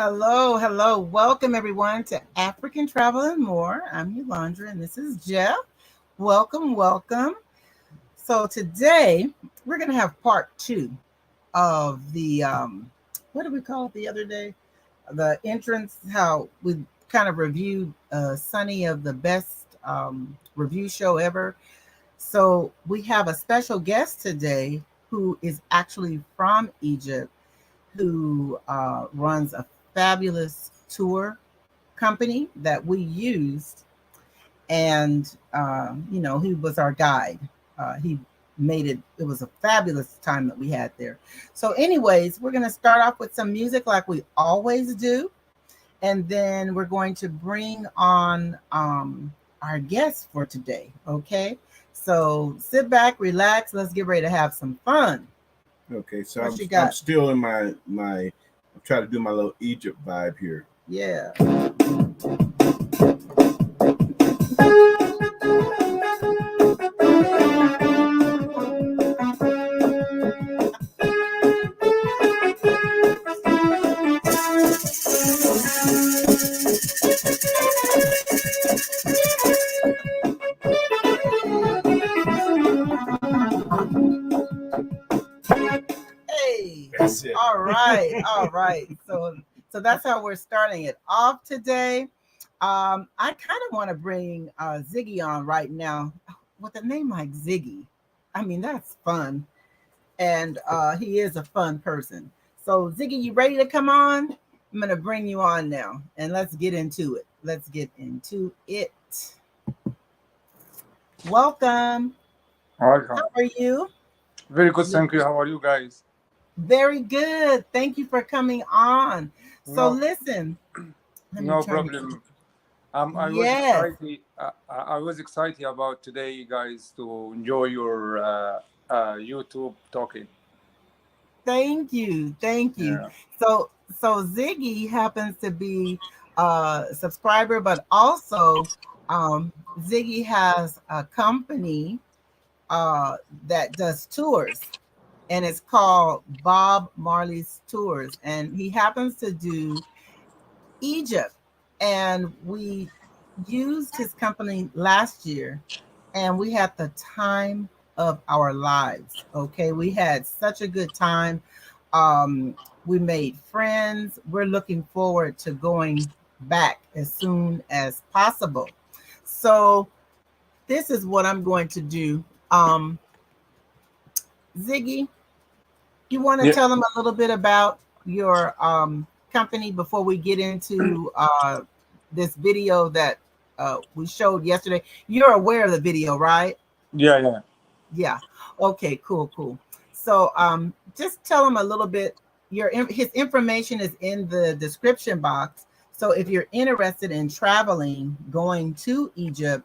Hello, hello. Welcome everyone to African Travel and More. I'm Yolanda and this is Jeff. Welcome, welcome. So today we're going to have part two of the, what did we call it the other day? The entrance, how we kind of reviewed Sonny of the best review show ever. So we have a special guest today who is actually from Egypt, who runs a fabulous tour company that we used. And, he was our guide. He made it was a fabulous time that we had there. So, anyways, we're going to start off with some music like we always do. And then we're going to bring on our guests for today. Okay. So sit back, relax. Let's get ready to have some fun. Okay, so I'm still in my I'm trying to do my little Egypt vibe here. Yeah. That's it. All right. So that's how we're starting it off today. I kind of want to bring Ziggy on right now with a name like Ziggy. I mean, that's fun, and he is a fun person. So Ziggy, you ready to come on? I'm gonna bring you on now, and let's get into it. Welcome. Welcome. How are you? Very good, thank you. How are you guys? Very good. Thank you for coming on. So listen. No problem. I was excited. I was excited about today, guys, to enjoy your YouTube talking. Thank you. Yeah. So Ziggy happens to be a subscriber, but also Ziggy has a company that does tours, and it's called Bob Marley's Tours, and he happens to do Egypt, and we used his company last year, and we had the time of our lives. Okay, we had such a good time. We made friends. We're looking forward to going back as soon as possible. So this is what I'm going to do. Ziggy, you want to tell them a little bit about your company before we get into this video that we showed yesterday? You're aware of the video, right? Yeah. Okay, cool. So just tell them a little bit. His information is in the description box. So if you're interested in traveling, going to Egypt,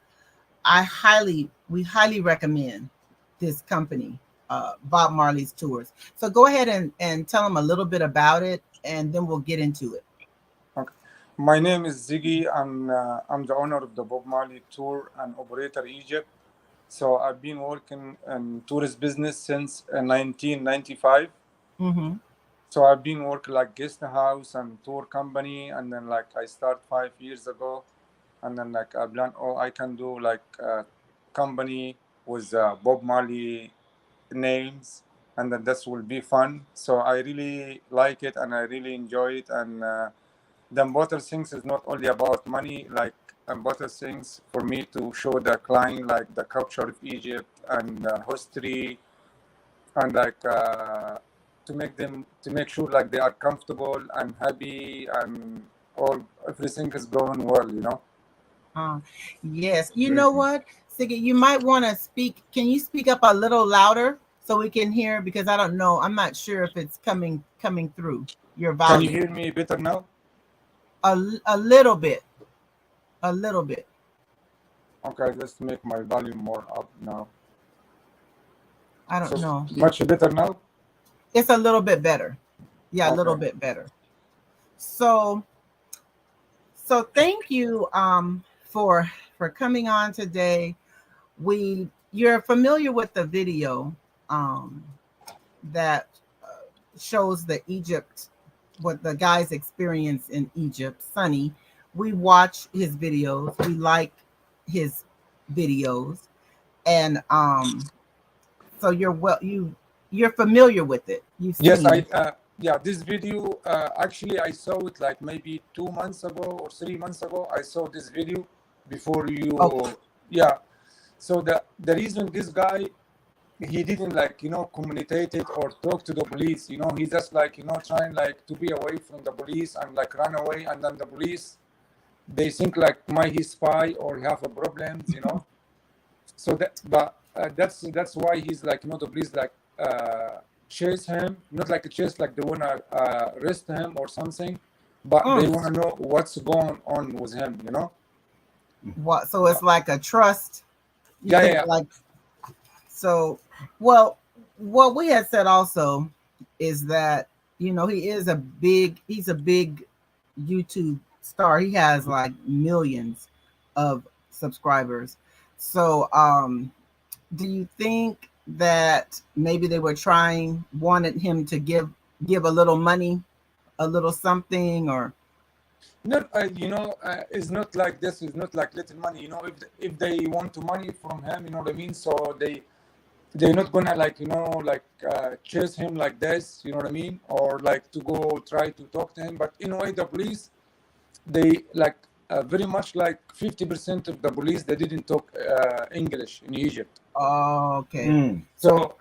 we highly recommend this company, Bob Marley's Tours. So go ahead and tell them a little bit about it, and then we'll get into it. Okay. My name is Ziggy. I'm the owner of the Bob Marley Tour and Operator Egypt. So I've been working in tourist business since 1995. Mm-hmm. So I've been working like guest house and tour company, and then like I start 5 years ago, and then like I plan, I can do like a company with Bob Marley names, and then this will be fun. So I really like it and I really enjoy it. And the important things is not only about money, like important things for me to show the client like the culture of Egypt and history, and like to make sure like they are comfortable and happy and everything is going well. Yes. You know what, Ziggy, you might want to speak. Can you speak up a little louder so we can hear? Because I don't know. I'm not sure if it's coming through your volume. Can you hear me better now? A little bit. A little bit. Okay, let's make my volume more up now. I don't know. Much better now? It's a little bit better. Yeah, a little bit better. So thank you for coming on today. You're familiar with the video that shows the Egypt what the guy's experience in Egypt, Sonny. We watch his videos. We like his videos, and so you're familiar with it. You've seen Yes, it. yeah, this video, actually I saw it like maybe 2 months ago or 3 months ago. I saw this video before you. Okay. Yeah. So the reason this guy, he didn't like, communicate it or talk to the police, he just like, trying like to be away from the police and like run away, and then the police, they think like he's spy or have a problems. So that's why he's like, the police like chase him, not like a chase like they wanna arrest him or something, but they wanna know what's going on with him. What? So it's like a trust. Yeah. Like, so, well, what we had said also is that he's a big YouTube star. He has like millions of subscribers. So, do you think that maybe they wanted him to give a little money, a little something, or? No, it's not like this. It's not like little money. If they want money from him, you know what I mean. So they're not gonna like chase him like this. You know what I mean, or like to go try to talk to him. But in a way, the police, they like very much like 50% of the police, they didn't talk English in Egypt. Oh, okay. So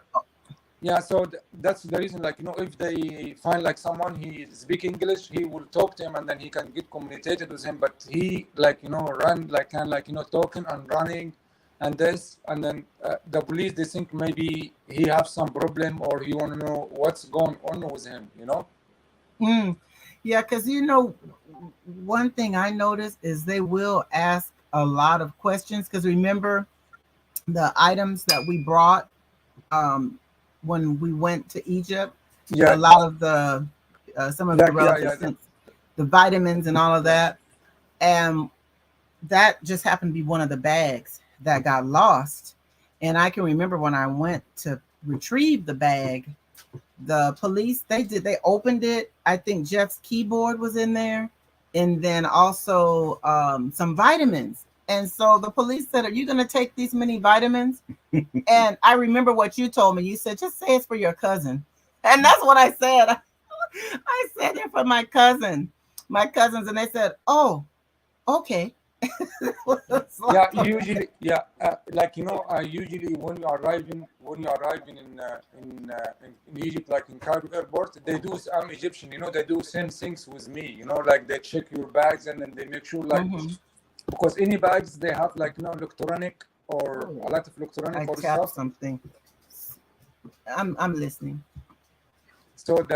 yeah, so that's the reason, like, if they find like someone he speak English, he will talk to him and then he can get communicated with him. But he like, run like kind of like, talking and running and this, and then the police, they think maybe he have some problem or he want to know what's going on with him, Yeah, because one thing I noticed is they will ask a lot of questions, because remember the items that we brought when we went to Egypt. Yeah, a lot of the some of the relatives, the vitamins and all of that, and that just happened to be one of the bags that got lost. And I can remember when I went to retrieve the bag, the police, they opened it. I think Jeff's keyboard was in there, and then also some vitamins. And so the police said, "Are you going to take these many vitamins?" And I remember what you told me. You said, "Just say it's for your cousin." And that's what I said. I said it for my cousins. And they said, "Oh, okay." Yeah, usually, like usually when you arriving in Egypt, like in Cairo airport, they do. I'm Egyptian, they do same things with me, like they check your bags and then they make sure, like, because any bags they have like electronic or a lot of electronic or stuff. Something. I'm listening. So it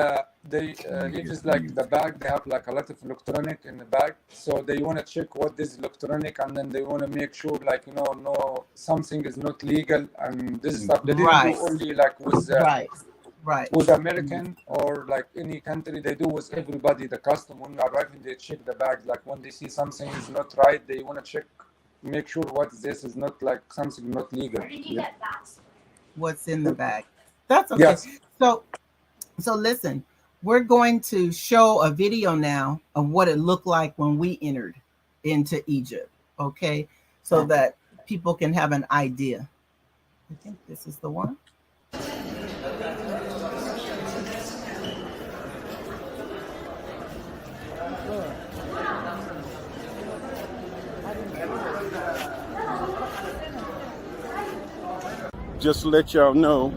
is like the bag, they have like a lot of electronic in the bag. So they want to check what is electronic, and then they want to make sure, like, no, something is not legal and this stuff. They didn't do only like with with American or like any country. They do with everybody. The custom, when you arrive, they check the bag. Like when they see something is not right, they want to check, make sure what this is not like something not legal. Where did you get that? What's in the bag? That's okay. Yes. So listen, we're going to show a video now of what it looked like when we entered into Egypt, okay? So that people can have an idea. I think this is the one. Just to let y'all know,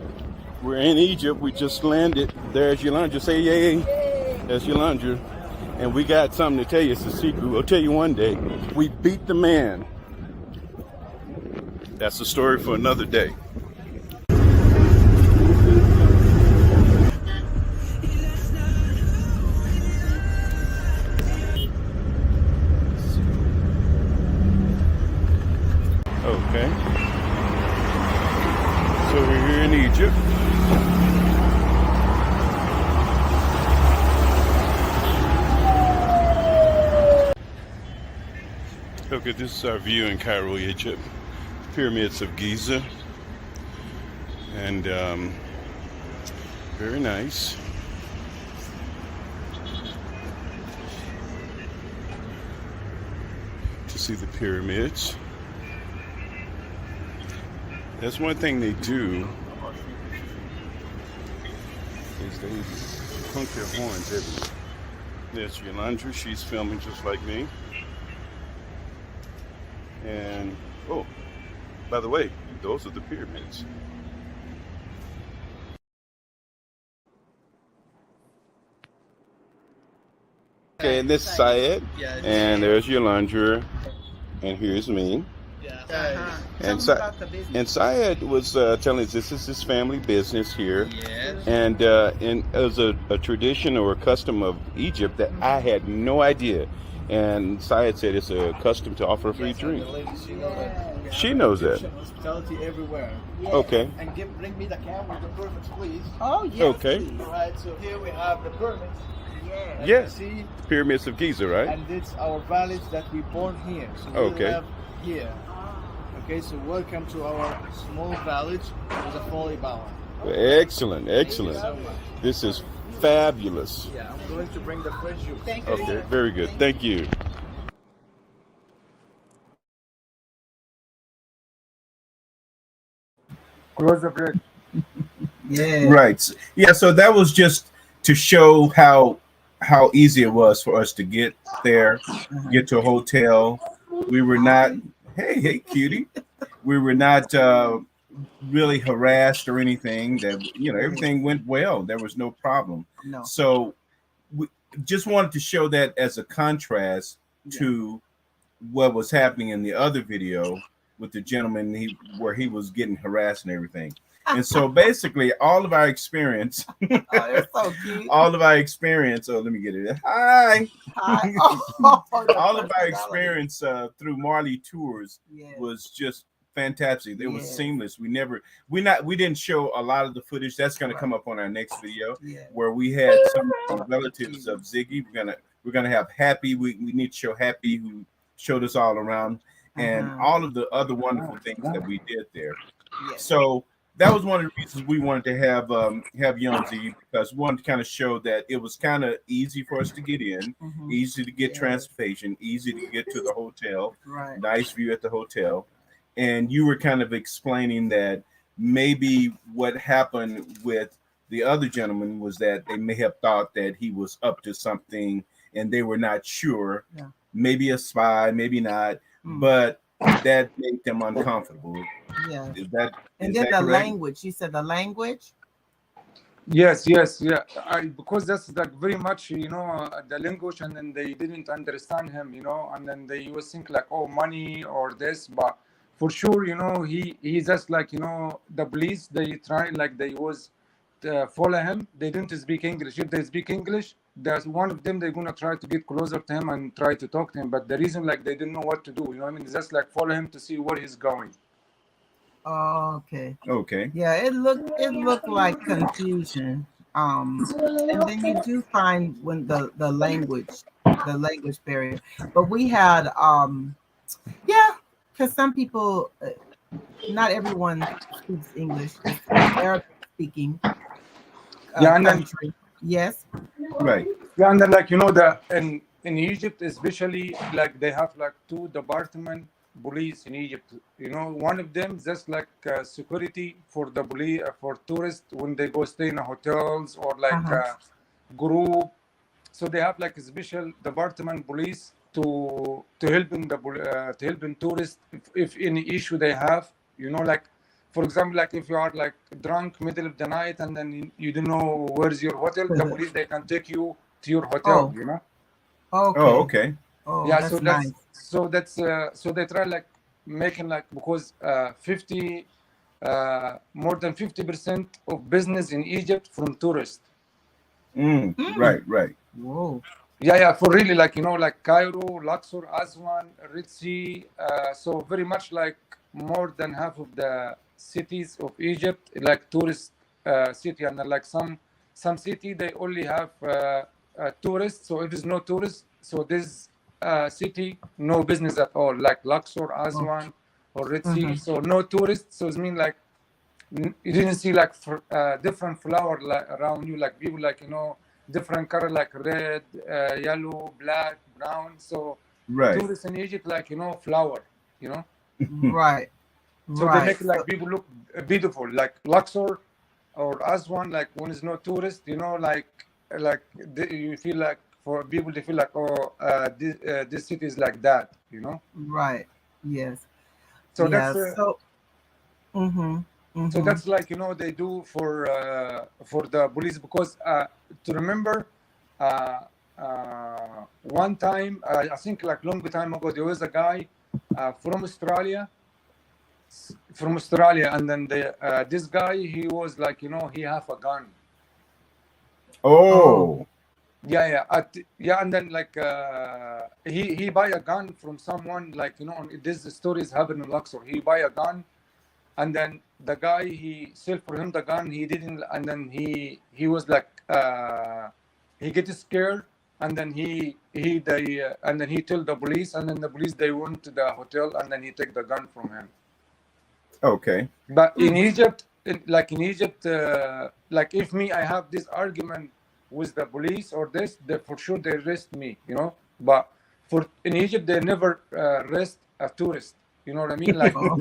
we're in Egypt. We just landed. There's Yolanda. Say yay. That's Yolanda. And we got something to tell you. It's a secret. We'll tell you one day. We beat the man. That's a story for another day. Okay. So we're here in Egypt. Okay, this is our view in Cairo, Egypt. Pyramids of Giza. And very nice. see the pyramids. That's one thing they do is they honk their horns everywhere. There's Yolanda, she's filming just like me. And, oh, by the way, those are the pyramids. Okay, and this is Syed, and there's Yolanda, and here's me. And Syed was telling us this is his family business here, and as a tradition or a custom of Egypt that I had no idea. And Syed said it's a custom to offer a free drink. She knows that. Hospitality everywhere. Okay. And bring me the camera with the pyramids, please. Oh, yes. Okay. Please. All right, so here we have the pyramids. Yeah. Yes. See, Pyramids of Giza, right? and it's our village that we born here. So we Okay. live here. Okay, so welcome to our small village with a fully bower. Excellent, excellent. So much. This is fabulous. Yeah, I'm going to bring the fresh juice. Thank you. Okay, very good. Thank you. Close the bridge. Yeah. Right. Yeah. So that was just to show how easy it was for us to get there, get to a hotel. We were not. Hey, cutie. We were not really harassed or anything. That everything went well. There was no problem. No. So we just wanted to show that as a contrast to what was happening in the other video with the gentleman where he was getting harassed and everything. And so basically all of our experience, Oh, they're so cute. all of our experience, oh, let me get it. Hi. Hi. Oh, All of our experience through Marley tours Yeah. was just fantastic. It was Yes. seamless. We didn't show a lot of the footage. That's going to come up on our next video Yeah. where we had some relatives of Ziggy. We're gonna have Happy. We need to show Happy, who showed us all around, and all of the other wonderful things that we did there. Yes. So that was one of the reasons we wanted to have Young Z, because we wanted to kind of show that it was kind of easy for us to get in, Mhm. easy to get Yes. transportation, easy to get to the hotel, Right. nice view at the hotel. And you were kind of explaining that maybe what happened with the other gentleman was that they may have thought that he was up to something and they were not sure. Yeah. Maybe a spy, maybe not, but that made them uncomfortable. Yeah. Is that And is then that the correct? language. You said the language. Yes, yeah. Because that's like very much, the language, and then they didn't understand him, and then they always think like, oh, money or this, but for sure, he just like, the police, they try like they was follow him. They didn't speak English. If they speak English, there's one of them, they're gonna try to get closer to him and try to talk to him. But the reason like they didn't know what to do, you know what I mean? It's just like follow him to see where he's going. Oh, okay. Okay. Yeah, it looked like confusion. And then you do find when the language barrier. But we had yeah, because some people, not everyone speaks English. It's Arabic speaking Yeah, and then- country. Yes. Right. Yeah, and then like in Egypt especially, like they have like two department police in Egypt. One of them just like security for the police for tourists when they go stay in hotels or like group. So they have like a special department police to help in to help in tourists if any issue they have. Like for example, like if you are like drunk middle of the night and then you don't know where's your hotel, the police they can take you to your hotel. Okay. Oh, okay. Oh, Yeah, that's so nice. so they try like making like because 50 more than 50% of business in Egypt from tourists. Right. Whoa. Yeah, for really like like Cairo, Luxor, Aswan, Red Sea. So very much like more than half of the cities of Egypt like tourist city, and then like some city they only have tourists. So if there's no tourists, so this city no business at all. Like Luxor, Aswan, or Red Sea. So no tourists. So it means like you didn't see like different flower like around you, like people like different color like red, yellow, black, brown. So Right. tourists in Egypt like flower, you know. Right. So they Right. make like people look beautiful, like Luxor or Aswan, like when it's no tourist, like you feel like for people they feel like this city is like that, you know. Right. Yes. So that's Yes. So. Mm-hmm. so Mm-hmm. that's like they do for the police because to remember one time I think like long time ago there was a guy from Australia, and then this guy he was like he have a gun. Oh. Oh. Yeah, and then like he buy a gun from someone, like this story is happening in Luxor. He buy a gun, and then the guy he sell for him the gun. He didn't, and then he was like he get scared, and then and then he told the police, and then the police they went to the hotel, and then he take the gun from him. Okay. But in Egypt, like if me, I have this argument with the police or this, they for sure they arrest me, But in Egypt, they never arrest a tourist. You know what I mean? Like, Oh.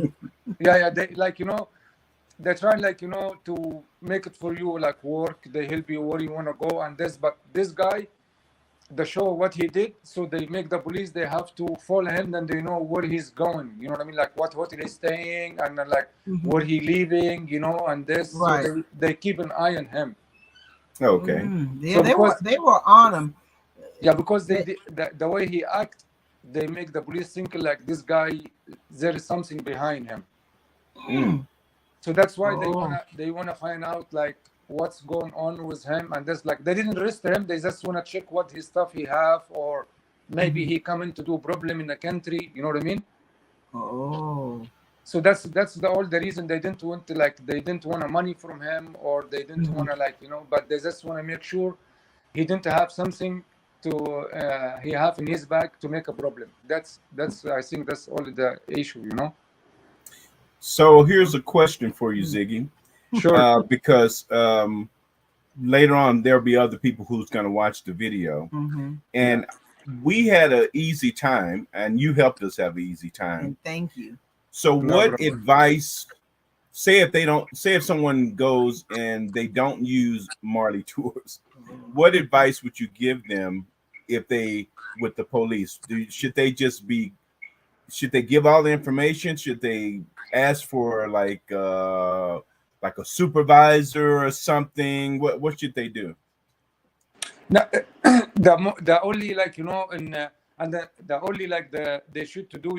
yeah, they like they try like to make it for you like work. They help you where you want to go and this. But this guy, the show what he did, so they make the police they have to follow him and they know where he's going, you know what I mean, like what hotel he's staying, and then like Mm-hmm. where he leaving, and this, so Right. they keep an eye on him. Okay. Yeah, So they were on him. yeah, because They- the way he act, they make the police think like this guy there is something behind him. Mm. So that's why Oh. they wanna find out like what's going on with him, and that's like they didn't arrest him. They just wanna check what his stuff he have, or maybe he coming to do problem in the country. You know what I mean? Oh. So that's the all the reason they didn't want to they didn't want money from him, or they didn't Mhm. want to but they just want to make sure he didn't have something to he have in his bag to make a problem. That's I think that's all the issue. So here's a question for you, Ziggy. Sure. Because later on there'll be other people who's going to watch the video, Mm-hmm. and we had an easy time, and you helped us have an easy time. And thank you. So, No what problem. advice? Say if someone goes and they don't use Marley tours, what advice would you give them if they with the police? Should they give all the information? Should they ask for like a supervisor or something? What should they do? No, the only and the only they should to do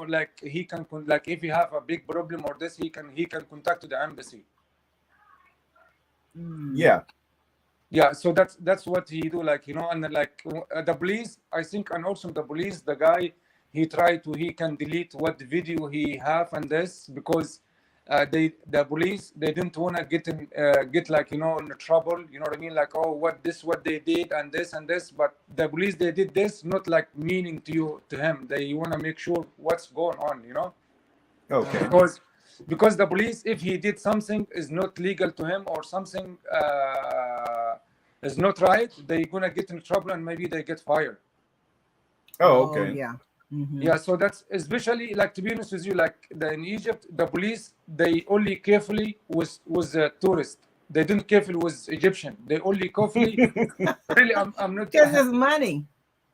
like he can like if you have a big problem or this he can contact the embassy. Yeah, so that's what he do, and then the police, I think, and also the police, the guy he can delete what video he have and this, because the police they didn't want to get in trouble, you know what I mean, like what they did and this, but the police they did this not like meaning to him, they want to make sure what's going on, Okay. because the police, if he did something is not legal to him or something is not right, they're gonna get in trouble and maybe they get fired. Oh, okay. Yeah. Mm-hmm. Yeah, so that's especially to be honest with you, in Egypt, the police they only carefully was tourist. They didn't carefully with Egyptian. They only carefully. Really, I'm not. Because it's money.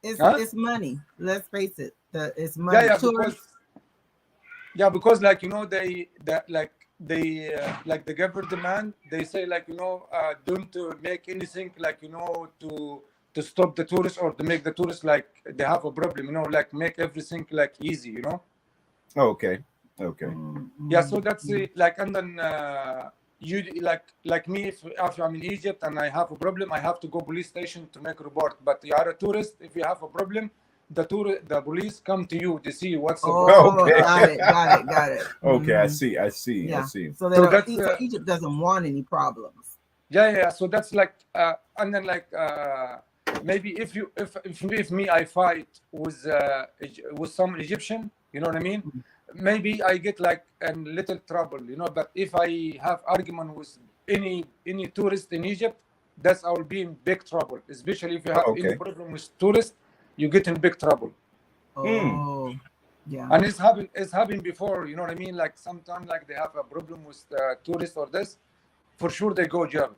It's money. Let's face it. It's money. Because they the government they say don't make anything to stop the tourists or to make the tourists they have a problem, make everything easy, Okay. Yeah, so that's it. And then you like me, if I'm in Egypt and I have a problem, I have to go police station to make a report. But you are a tourist, if you have a problem, the police come to you to see what's the problem. Okay. Got it. Okay, I Mhm. see. Yeah. I see. So Egypt doesn't want any problems. Yeah. So that's and then maybe if me I fight with some Egyptian, you know what I mean? Maybe I get a little trouble, But if I have argument with any tourist in Egypt, I will be in big trouble. Especially if you have any problem with tourists, you get in big trouble. Mm. Oh, yeah. And it's happened before, you know what I mean? Like sometimes like they have a problem with tourists or this, for sure they go jail.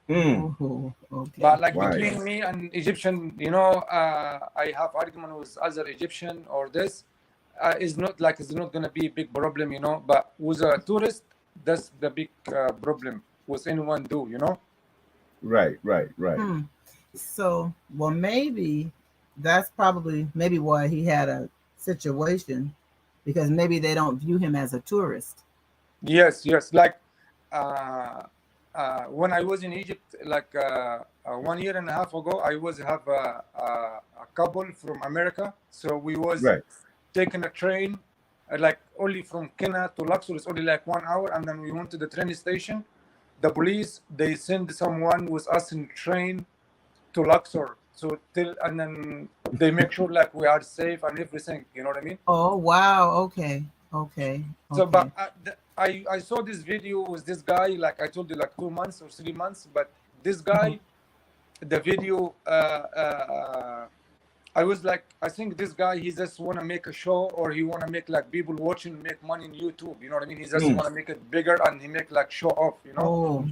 Mm. Oh, okay. But like Right. between me and Egyptian, I have argument with other Egyptian or this, is not like it's not gonna be a big problem, you know. But with a tourist, that's the big problem with anyone do, you know. Right. Right. Right. Hmm. So, well, maybe that's probably maybe why he had a situation because maybe they don't view him as a tourist. Yes, yes. Like uh, when I was in Egypt, like 1 year and a half ago, I was have a couple from America. So we was Right. taking a train, like only from Kenya to Luxor. It's only like 1 hour, and then we went to the train station. The police they send someone with us in train to Luxor. So till and then they make sure like we are safe and everything. You know what I mean? Oh, wow. Okay. Okay. So, Okay. but I saw this video with this guy, like I told you, like 2 months or 3 months. But this Mhm. guy, the video, I was like, I think this guy, he just want to make a show, or he want to make like people watching, make money in YouTube. You know what I mean? He just Mm. want to make it bigger, and he make like show off. You know? Oh.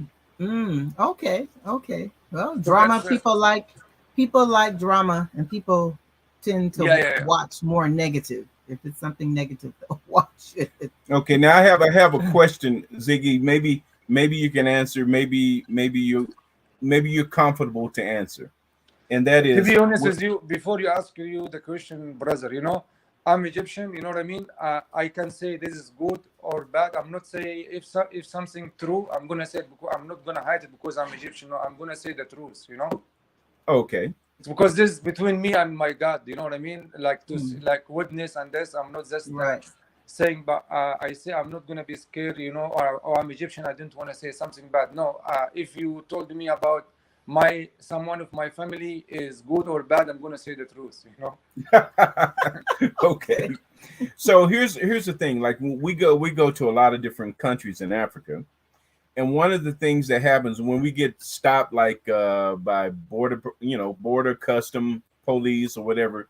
Okay. Okay. Well, So drama that's people like drama, and people tend yeah, to yeah, yeah. watch more negative. If it's something negative, they'll watch it. Okay. Now I have a question, Ziggy. Maybe you can answer. Maybe you're comfortable to answer, and that To be is honest with you, before you ask you the question, brother, I'm Egyptian. You know what I mean? I can say this is good or bad. I'm not say if something true, I'm gonna say it because I'm not gonna hide it because I'm Egyptian. No, I'm gonna say the truth. okay. It's because this is between me and my God. You know what I mean? Like Mm, like witness and this. I'm not just right. saying, but I say I'm not gonna be scared. Or I'm Egyptian. I didn't want to say something bad. No. If you told me about someone of my family is good or bad, I'm gonna say the truth. Okay. So here's the thing. Like we go to a lot of different countries in Africa, and one of the things that happens when we get stopped, like by border custom police or whatever,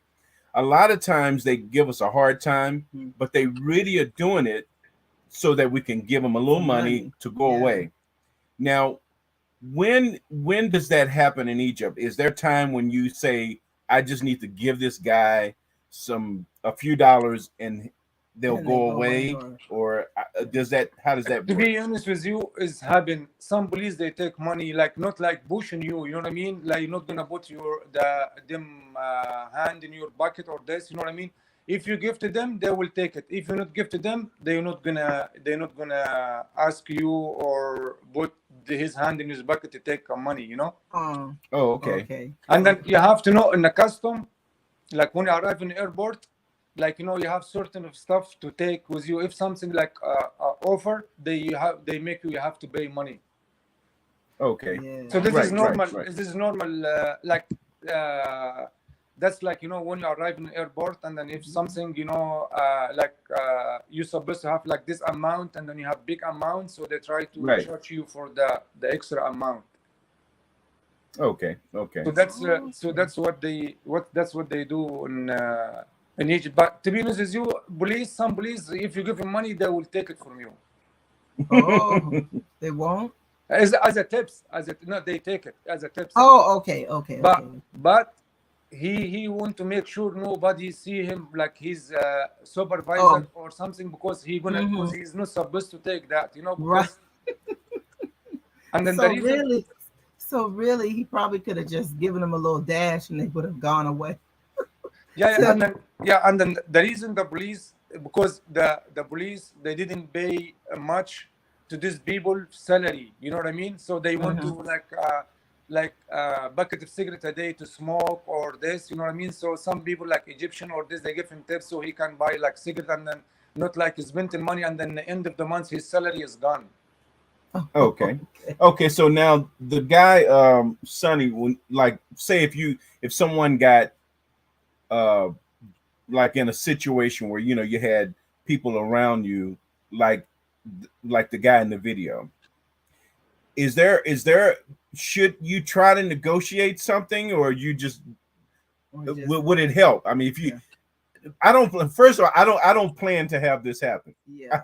a lot of times they give us a hard time, Mm, but they really are doing it so that we can give them a little some money money. to go Yeah. away. Now, when does that happen in Egypt? Is there time when you say, I just need to give this guy a few dollars and they'll And they go go away, away, or does that how does that To work? be honest with you, is happen. Some police they take money, like not like pushing you. You know what I mean? Like you're not gonna put them hand in your bucket or this. You know what I mean? If you give to them, they will take it. If you not give to them, they're not gonna ask you or put his hand in his bucket to take money. Oh, Oh, okay. okay. And So, then you have to know in the custom, like when you arrive in the airport, like you have certain of stuff to take with you. If something like offer, they make you have to pay money. Okay. yeah. So this is Right, right, normal. right. This is normal. That's like when you arrive in the airport, and then if something you're supposed to have like this amount, and then you have big amount, so they try to Right. charge you for the extra amount. Okay. Okay. So that's Okay. that's what they do in Egypt. But to be honest with you, some police, if you give them money, they will take it from you Oh, they won't. as a tips. No, they take it as a tips. Oh, okay. Okay. But Okay. he want to make sure nobody see him like he's supervisor Oh, or something, because mm-hmm. he's not supposed to take that, Right. because and then the So reason. really, so really, he probably could have just given them a little dash, and they would have gone away. Yeah, yeah, So, and then the reason the police, because the police they didn't pay much to these people salary. You know what I mean? So they want to mhm. like bucket of cigarette a day to smoke or this. You know what I mean? So some people like Egyptian or this, they give him tips so he can buy like cigarette, and then not like spending money, and then the end of the month his salary is gone. Okay. Okay. So now the guy, Sonny, when like say if someone got uh like in a situation where you had people around you like the guy in the video, is there should you try to negotiate something, or you just Or just, would it help? I mean, if you, yeah. I don't. First of all, I don't plan to have this happen. Yeah.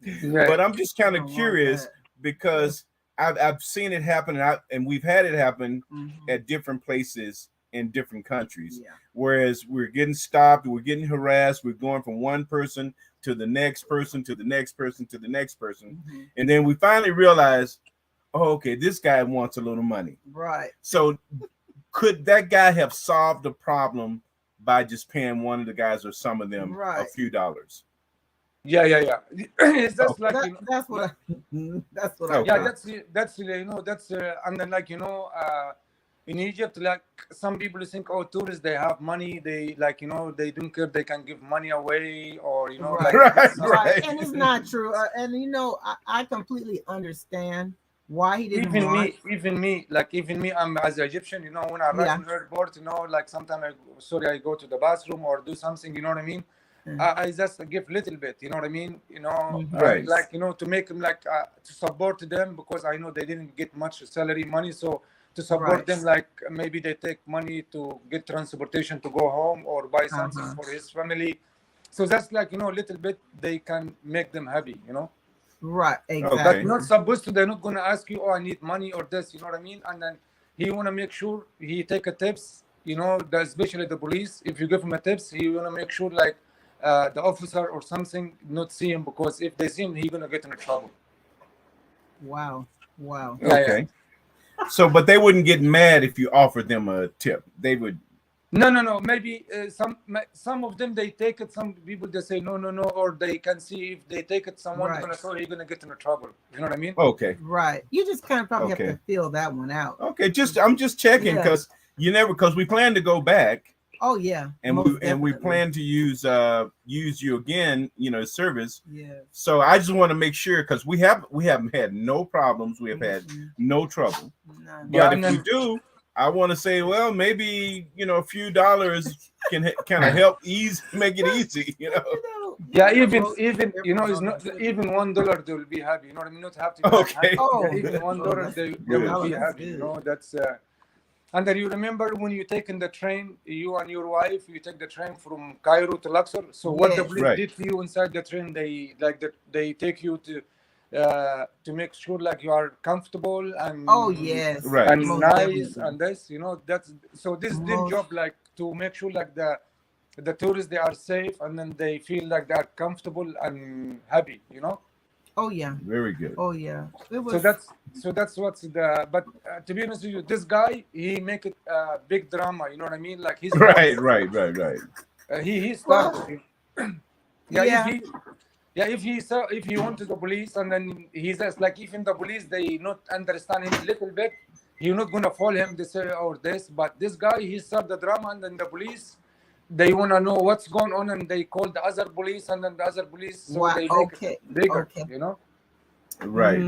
Yeah. But I'm just kind You of don't want curious that. because I've seen it happen, and we've had it happen Mhm. at different places in different countries. Yeah. Whereas we're getting stopped, we're getting harassed, we're going from one person to the next person to the next person to the next person, Mhm. and then we finally realize, oh, okay, this guy wants a little money. Right. So could that guy have solved the problem by just paying one of the guys or some of them a Right. few dollars? Yeah. It's just like, That, that's what that's what I Okay. yeah, thought. that's that's and then like in Egypt, like some people think, oh, tourists, they have money, they like they don't care, they can give money away, or Right. like Right, some- Right. And it's not true. And I completely understand why he didn't want. even me, I'm as an Egyptian, when I arrive Yeah. in the airport, like sometimes I go to the bathroom or do something, you know what I mean. Mm. I just give little bit, you know what I mean, Mhm. Right. like to make them like to support them, because I know they didn't get much salary money, so to support Right. them, like maybe they take money to get transportation to go home or buy something Uh-huh. for his family. So that's like little bit they can make them happy, Right. but Exactly. not supposed to. They're not gonna ask you, oh, I need money or this, you know what I mean. And then he wanna make sure he take a tips, especially the police. If you give him a tips, he wanna make sure like the officer or something not see him, because if they see him, he gonna get in trouble. Wow. Wow. Yeah. Okay. So, but they wouldn't get mad if you offered them a tip. They would. No. Maybe some of them they take it. Some people they say no, or they can see if they take it, someone's Right. gonna say he's gonna get in trouble. You know what I mean? Okay. Right. You just kind of probably have Okay. to feel that one out. Okay. I'm just checking Yeah. because because we plan to go back Oh yeah. and most we definitely. plan to use you again, service. Yes. So I just want to make sure because we haven't had no problems. We have had Mhm. no trouble. None. Yeah, But and if we then- do, I want to say, well, maybe a few dollars can kind of help make it easy. You know, Yeah, you know, even most even different it's on not the- even $1 they will be happy. You know what I mean? Not have to be like Okay. Oh, yeah, even $1 that's they good. will be That's happy. good. That's and then you remember when you take in the train, you and your wife, you take the train from Cairo to Luxor. So what the Yes. police Right. did to you inside the train, they take you to make sure like you are comfortable and Oh yes. Right. and Most nice definitely. and this, that's so this their Most- job, like to make sure like the tourists, they are safe, and then they feel like they are comfortable and happy. Oh yeah. Very good. Oh yeah. It was. So that's what's the. But to be honest with you, this guy, he make it a big drama. You know what I mean? Like he's Right. he Well, started. yeah. If he went to the police, and then he's just like, even the police, they not understand him a little bit, you're not gonna follow him this or this. But this guy, he started the drama, and then the police, they wanna know what's going on, and they call the other police, and then the other police, so Wow. they make Okay. it bigger. Okay. Right.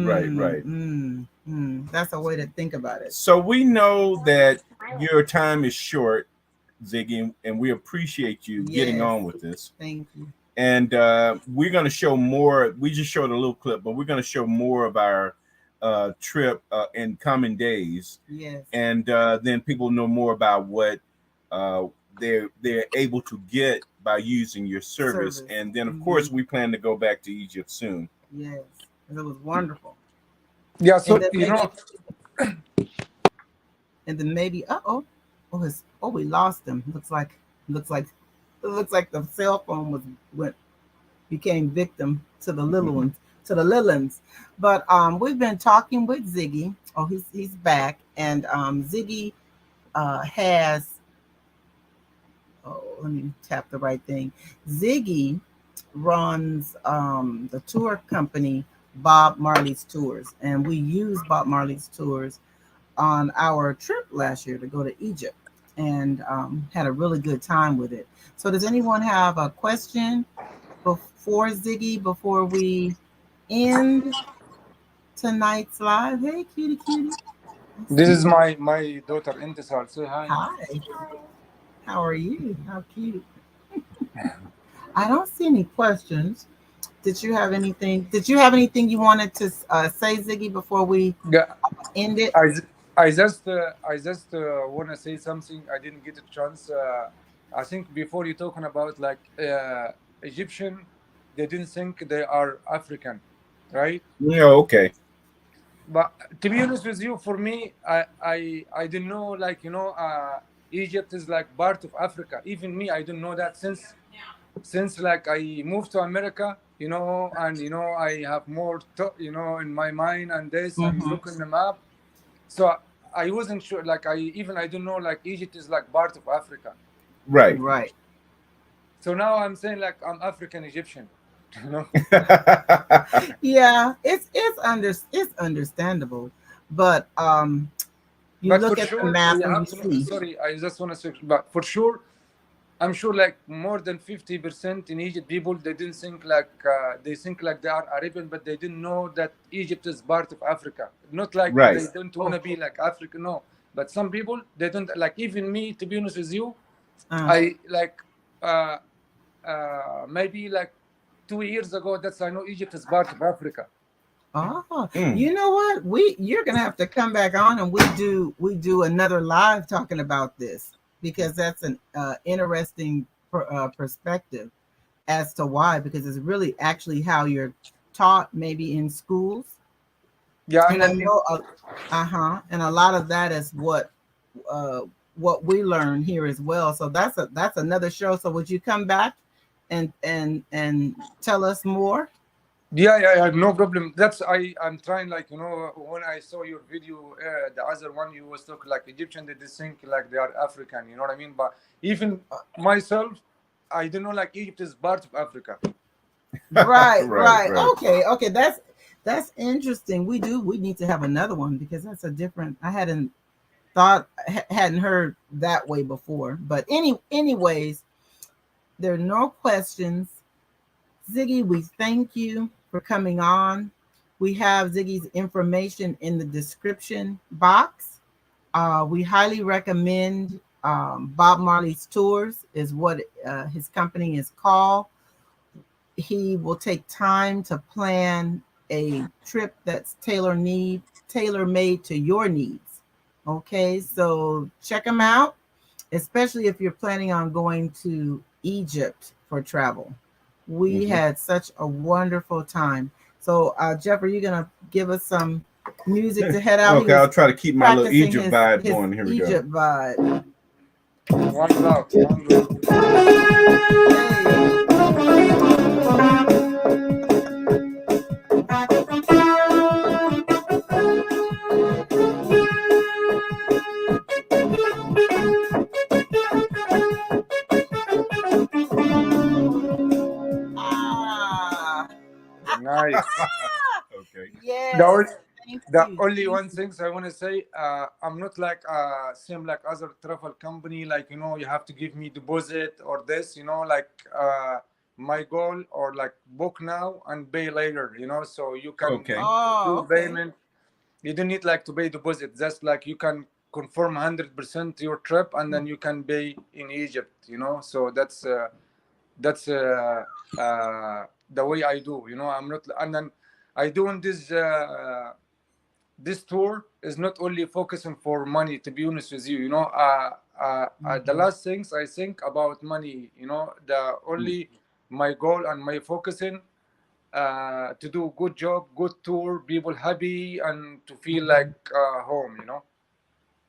That's a way to think about it. So we know that your time is short, Ziggy, and we appreciate you getting Yes. on with this. Thank you. And we're going to show more. We just showed a little clip, but we're going to show more of our trip in coming days, Yes. and then people know more about what they're able to get by using your service. And then, of course, we plan to go back to Egypt soon. Yes. It was wonderful. Yeah, so And then and then maybe we lost him. Looks like the cell phone became victim to the little ones, to the Lillans. But we've been talking with Ziggy. Oh, he's back, and Ziggy has. Oh, let me tap the right thing. Ziggy runs the tour company Bob Marley's Tours, and we used Bob Marley's Tours on our trip last year to go to Egypt, and had a really good time with it. So does anyone have a question before Ziggy, before we end tonight's live? Hey, cutie. this is my daughter Intisar. Say hi. Hi. How are you? How cute. I don't see any questions. Did you have anything you wanted to say, Ziggy, before we Yeah, end it? I just want to say something. I didn't get a chance. I think before you talking about like Egyptian, they didn't think they are African, right? Yeah, okay. But to be honest with you, for me, I didn't know, like, Egypt is like part of Africa. Even me, I didn't know that since like I moved to America, and I have more in my mind and this and Mm-hmm. look in the map. So I wasn't sure, like I don't know, like Egypt is like part of Africa. Right. Right. So now I'm saying like I'm African Egyptian, you know. Yeah, it's understandable, but you But for look at the sure, map you and you have to know. see. Sorry, I just want to say, but for sure, I'm sure like more than 50% in Egypt people they didn't think like they think like they are Arabian, but they didn't know that Egypt is part of Africa. Not like Right. they don't want to be like Africa, no. But some people they don't like. Even me, to be honest with you, Uh, I like uh, maybe like 2 years ago. That's I know Egypt is part of Africa. oh, Mm. you know what? You're gonna have to come back on and we do another live talking about this because that's an interesting perspective as to why, because it's really actually how you're taught maybe in schools. Yeah, and And I then know, and a lot of that is uh, what we learn here as well. So that's another show. So would you come back and tell us more? yeah, no problem. That's I'm trying, like, when I saw your video, the other one you was talking like Egyptian, they just think like they are African. You know what I mean? But even myself, I don't know like Egypt is part of Africa. Right, Right, right. right. Okay. That's interesting. We need to have another one because that's a different. I hadn't heard that way before. But anyways, there are no questions. Ziggy, we thank you for coming on. We have Ziggy's information in the description box. We highly recommend Bob Marley's Tours, is what his company is called. He will take time to plan a trip that's tailor made to your needs. Okay, so check him out, especially if you're planning on going to Egypt for travel. We Hmm. had such a wonderful time. So, Jeff, are you going to give us some music to head out? He Okay, was I'll try to keep my little practicing Egypt his vibe his going. Here we go. Egypt vibe. One love, one love. Hey. Ah, Nice. Okay. The yes. only, Thank the you. only Thank one you. things I want to say, I'm not like same like other travel company, like, you have to give me deposit or this, like my goal or like book now and pay later, so you can Okay. Oh, do okay. payment. You don't need like to pay deposit. Just like you can confirm 100% your trip and then you can pay in Egypt, so that's the way I do. I'm not, and then I doing this tour is not only focusing for money. To be honest with you, the Mhm. last things I think about money. The only my goal and my focusing to do good job, good tour, people happy, and to feel like home.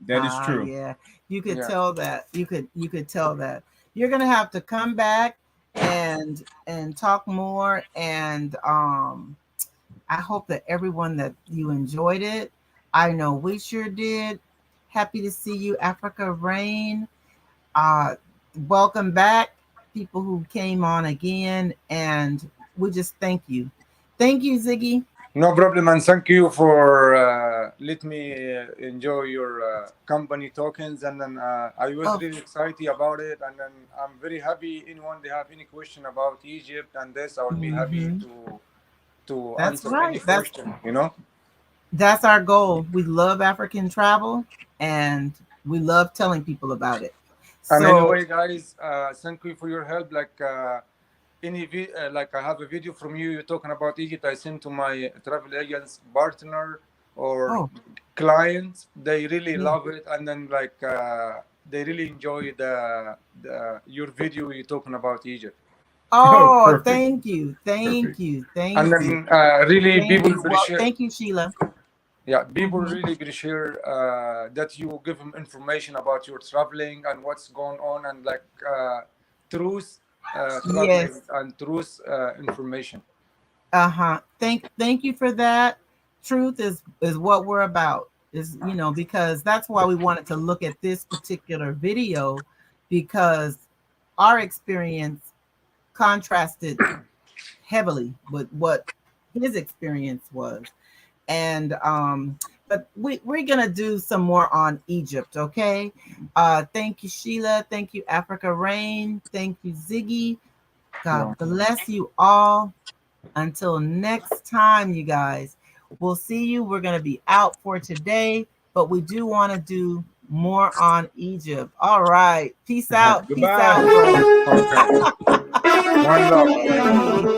That is true. Yeah. You could Yeah. tell that. You could tell that. You're gonna have to come back and talk more. And I hope that everyone that you enjoyed it. I know we sure did. Happy to see you, Africa Rain. Uh, welcome back, people who came on again, and we just thank you. Thank you, Ziggy. No problem, and thank you for let me enjoy your company tokens. And then I was Oh, really excited about it, and then I'm very happy. Anyone they have any question about Egypt and this, I will be happy mhm. to That's answer any right. question. That's our goal. We love African travel and we love telling people about it. And So, anyway, guys, thank you for your help. Like like I have a video from you. You're talking about Egypt. I sent to my travel agents partner or oh, clients, they really Yeah. love it, and then like they really enjoy the your video you're talking about Egypt. Oh, Oh, perfect. thank you. Thank Perfect. you. And Thank you. then really Thank people you. Well, appreciate. thank you, Sheila. Yeah, people Mhm. really appreciate that you give them information about your traveling and what's going on, and like truth Yes. traveling and truth information. Uh-huh. Thank you for that. Truth is what we're about. Is, because that's why we wanted to look at this particular video, because our experience contrasted heavily with what his experience was. And but we're gonna do some more on Egypt, okay? Thank you, Sheila. Thank you, Africa Rain. Thank you, Ziggy. Yeah. God bless you all. Until next time, you guys, we'll see you. We're going to be out for today, but we do want to do more on Egypt. All right. Peace out. Peace out, Goodbye. bro. Okay. One love. Yay.